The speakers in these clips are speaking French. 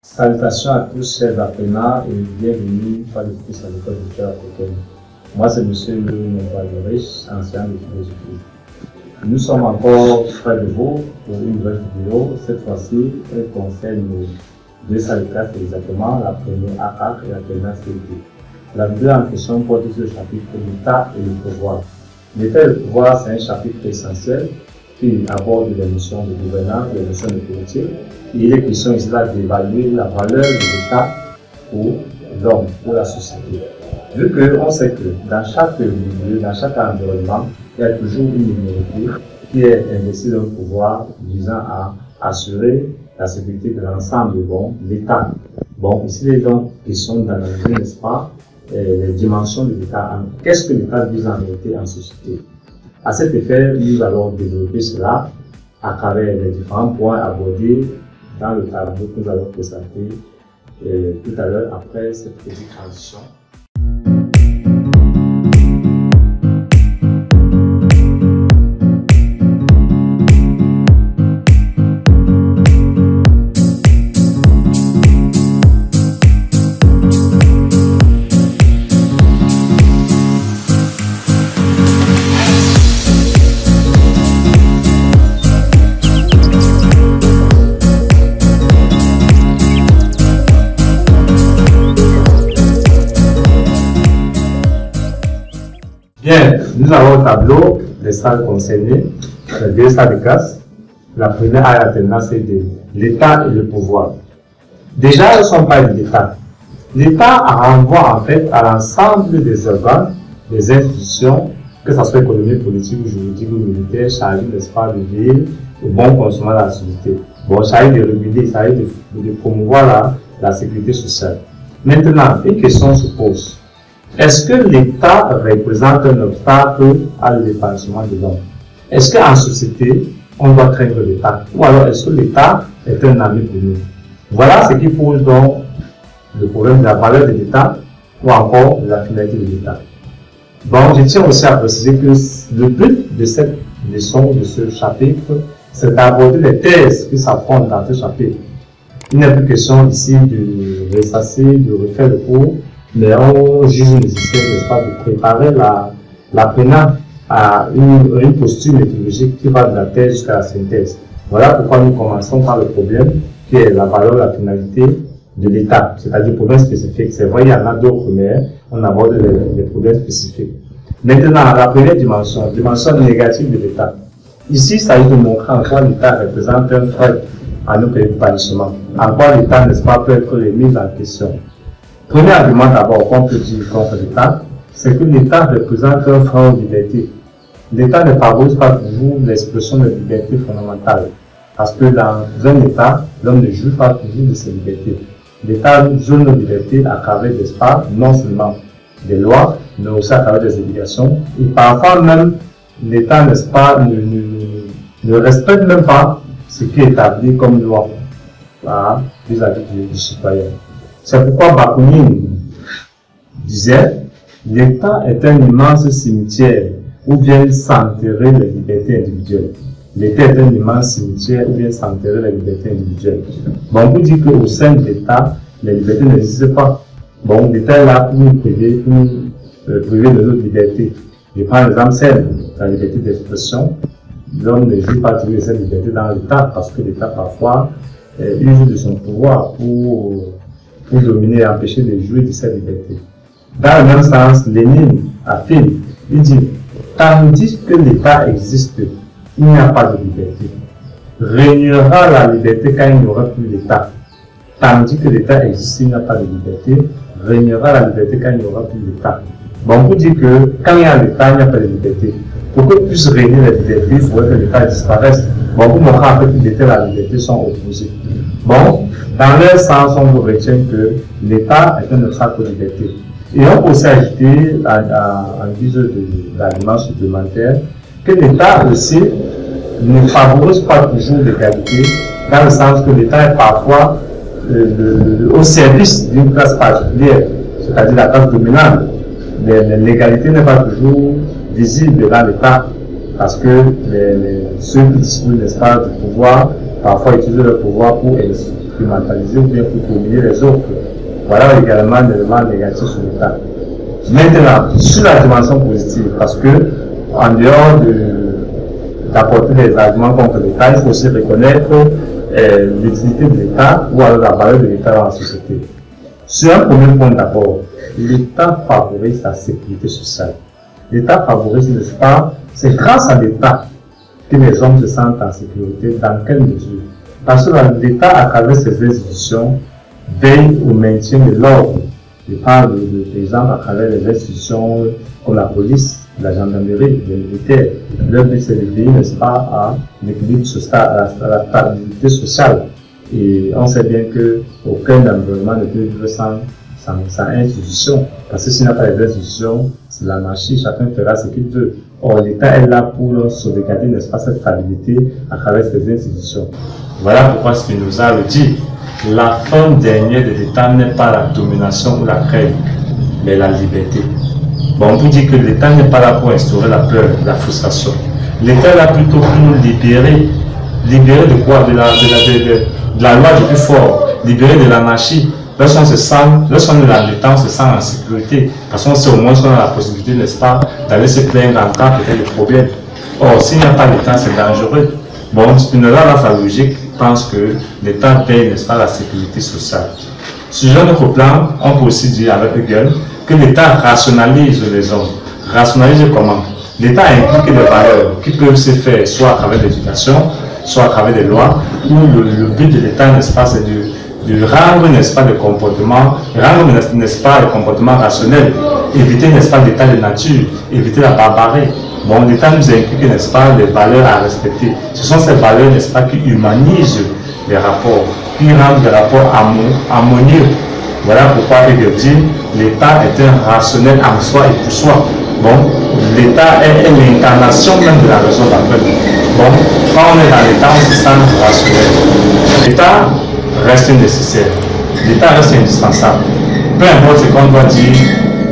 Salutations à tous, chers apprenants, et bienvenue par le plus à l'école de cœur africaine. Moi, c'est M. Louis-Riche, enseignant de philosophie. Nous sommes encore près de vous pour une nouvelle vidéo. Cette fois-ci, elle concerne deux salles de classe exactement, la première AA et la première CET. La vidéo en question porte sur le chapitre l'État et le pouvoir. L'État et le pouvoir, c'est un chapitre essentiel qui aborde les notions de gouvernance, les notions de politique. Et il est question ici d'évaluer la valeur de l'État pour l'homme, pour la société. Vu qu'on sait que dans chaque milieu, dans chaque environnement, il y a toujours une minorité qui est investie dans le pouvoir visant à assurer la sécurité de l'ensemble de l'État. Bon, ici, il est donc question d'analyser, n'est-ce pas, les dimensions de l'État. Qu'est-ce que l'État vise en réalité en société? À cet effet, nous allons développer cela à travers les différents points abordés dans le tableau que nous allons présenter tout à l'heure après cette petite transition. Bien, nous avons au tableau les salles concernées, les deux salles de classe. La première à la terminale, c'est l'État et le pouvoir. Déjà, nous ne sommes pas de l'État. L'État renvoie en fait à l'ensemble des organes, des institutions, que ce soit économique, politique ou juridique ou militaire, chargées, n'est-ce pas, de veiller au bon fonctionnement de la société. Bon, chargé de réguler, chargé de promouvoir la sécurité sociale. Maintenant, une question se pose. Est-ce que l'État représente un obstacle à l'épanouissement de l'homme? Est-ce qu'en société, on doit craindre l'État? Ou alors est-ce que l'État est un ami pour nous? Voilà ce qui pose donc le problème de la valeur de l'État ou encore de la finalité de l'État. Bon, je tiens aussi à préciser que le but de cette leçon, de ce chapitre, c'est d'aborder les thèses qui s'affrontent dans ce chapitre. Il n'est plus question ici de ressasser, de refaire le cours, mais on juge nécessaire, n'est-ce pas, de préparer l'apprenant à une posture méthodologique qui va de la thèse jusqu'à la synthèse. Voilà pourquoi nous commençons par le problème qui est la valeur, la finalité de l'État, c'est-à-dire problème spécifique. C'est vrai, il y en a d'autres, mais on aborde les problèmes spécifiques. Maintenant, la première dimension négative de l'État. Ici, il s'agit de montrer en quoi l'État représente un frein à notre épanouissement, en quoi l'État, n'est-ce pas, peut être remis en question. Premier argument d'abord qu'on peut dire contre l'État, c'est que l'État représente un frein aux libertés. L'État ne favorise pas toujours l'expression de libertés fondamentales. Parce que dans un État, l'homme ne joue pas toujours de ses libertés. L'État joue nos libertés à travers des espaces, non seulement des lois, mais aussi à travers des obligations. Et parfois même, l'État, n'est-ce pas, ne respecte même pas ce qui est établi comme loi vis-à-vis du citoyen. C'est pourquoi Bakounine disait « L'État est un immense cimetière où viennent s'enterrer les libertés individuelles. » L'État est un immense cimetière où viennent s'enterrer les libertés individuelles. Bon, on peut dire qu'au sein de l'État, les libertés n'existent pas. Bon, l'État est là pour nous priver de notre liberté. Je prends l'exemple simple, la liberté d'expression. L'homme ne joue pas toujours de cette liberté dans l'État parce que l'État parfois use de son pouvoir pour dominer et empêcher de jouir de cette liberté. Dans le même sens, Lénine affirme, il dit, tandis que l'État existe, il n'y a pas de liberté. Régnera la liberté quand il n'y aura plus l'État. Tandis que l'État existe, il n'y a pas de liberté. Régnera la liberté quand il n'y aura plus l'État. Bon, on peut dire que quand il y a l'État, il n'y a pas de liberté. Pour que puisse régner la liberté, il faudrait que l'État disparaisse. Bon, pour montrer en fait que l'État et la liberté sont opposés. Bon, dans leur sens, on vous retient que l'État est un obstacle aux libertés. Et on peut aussi ajouter, en guise d'argument supplémentaire, que l'État aussi ne favorise pas toujours l'égalité, dans le sens que l'État est parfois au service d'une classe particulière, c'est-à-dire la classe dominante. L'égalité n'est pas toujours visible dans l'État, parce que ceux qui disposent, n'est-ce pas, du pouvoir, parfois utilisent leur pouvoir pour instrumentaliser ou bien pour dominer les autres. Voilà également l'élément négatif sur l'État. Maintenant, sur la dimension positive, parce que en dehors d'apporter des arguments contre l'État, il faut aussi reconnaître l'utilité de l'État ou alors la valeur de l'État dans la société. Sur un premier point d'abord, l'État favorise la sécurité sociale. L'État favorise, n'est-ce pas, c'est grâce à l'État que les hommes se sentent en sécurité. Dans quelle mesure? Parce que l'État, à travers ses institutions, veille au maintien de l'ordre. Je parle par exemple à travers les institutions comme la police, la gendarmerie, les militaires. Leur but c'est de veiller, n'est-ce pas, à l'équilibre social, à la stabilité sociale. Et on sait bien qu'aucun environnement ne peut vivre sans institution. Parce que s'il n'y a pas les institutions, c'est l'anarchie, chacun fera ce qu'il veut. Or, l'État est là pour sauvegarder, n'est-ce pas, cette stabilité à travers ses institutions. Voilà pourquoi Spinoza le dit. La fin dernière de l'État n'est pas la domination ou la crainte, mais la liberté. Bon, on peut dire que l'État n'est pas là pour instaurer la peur, la frustration. L'État est là plutôt pour nous libérer. Libérer de quoi? De la loi du plus fort, libérer de l'anarchie. Lorsqu'on est dans l'État, on se sent en sécurité. Parce qu'on sait au moins qu'on a la possibilité, n'est-ce pas, d'aller se plaindre en cas peut-être de problème. Or, s'il n'y a pas d'État, c'est dangereux. Bon, Spinoza, dans sa logique, pense que l'État paye, n'est-ce pas, la sécurité sociale. Sur un autre plan, on peut aussi dire avec Hegel que l'État rationalise les hommes. Rationalise comment? L'État implique des valeurs qui peuvent se faire soit à travers l'éducation, soit à travers des lois, où le but de l'État, n'est-ce pas, c'est de rendre, n'est-ce pas, le comportement, n'est-ce pas, le comportement rationnel, éviter, n'est-ce pas, l'état de nature, éviter la barbarie. Bon, l'État nous implique, n'est-ce pas, les valeurs à respecter. Ce sont ces valeurs, n'est-ce pas, qui humanisent les rapports, qui rendent les rapports harmonieux. Voilà pourquoi Hegel dit l'État est un rationnel en soi et pour soi. Bon, l'État est l'incarnation même de la raison d'appel. Bon, quand on est dans l'État, on se sent rationnel. L'État reste nécessaire. L'État reste indispensable. Peu importe ce qu'on doit dire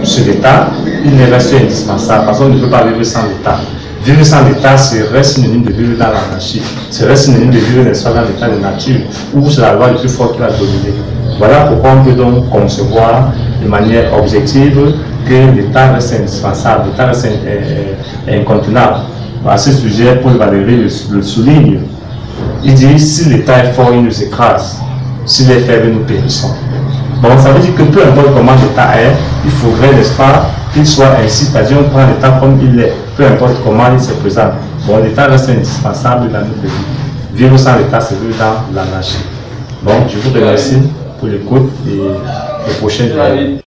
sur l'État, il reste indispensable parce qu'on ne peut pas vivre sans l'État. Vivre sans l'État serait synonyme de vivre dans l'anarchie, serait synonyme de vivre dans l'état de nature, où c'est la loi le plus fort qui va dominer. Voilà pourquoi on peut donc concevoir de manière objective que l'État reste indispensable, l'État reste incontournable. À ce sujet, Paul Valéry le souligne. Il dit, si l'État est fort, il nous écrase. S'il est faible, nous périssons. Bon, ça veut dire que peu importe comment l'État est, il faudrait, n'est-ce pas, qu'il soit ainsi, c'est-à-dire on prend l'État comme il est, peu importe comment il se présente. Bon, l'État reste indispensable dans notre pays. Vivre sans l'État, c'est vivre dans l'anarchie. Bon, je vous remercie pour l'écoute et le prochain.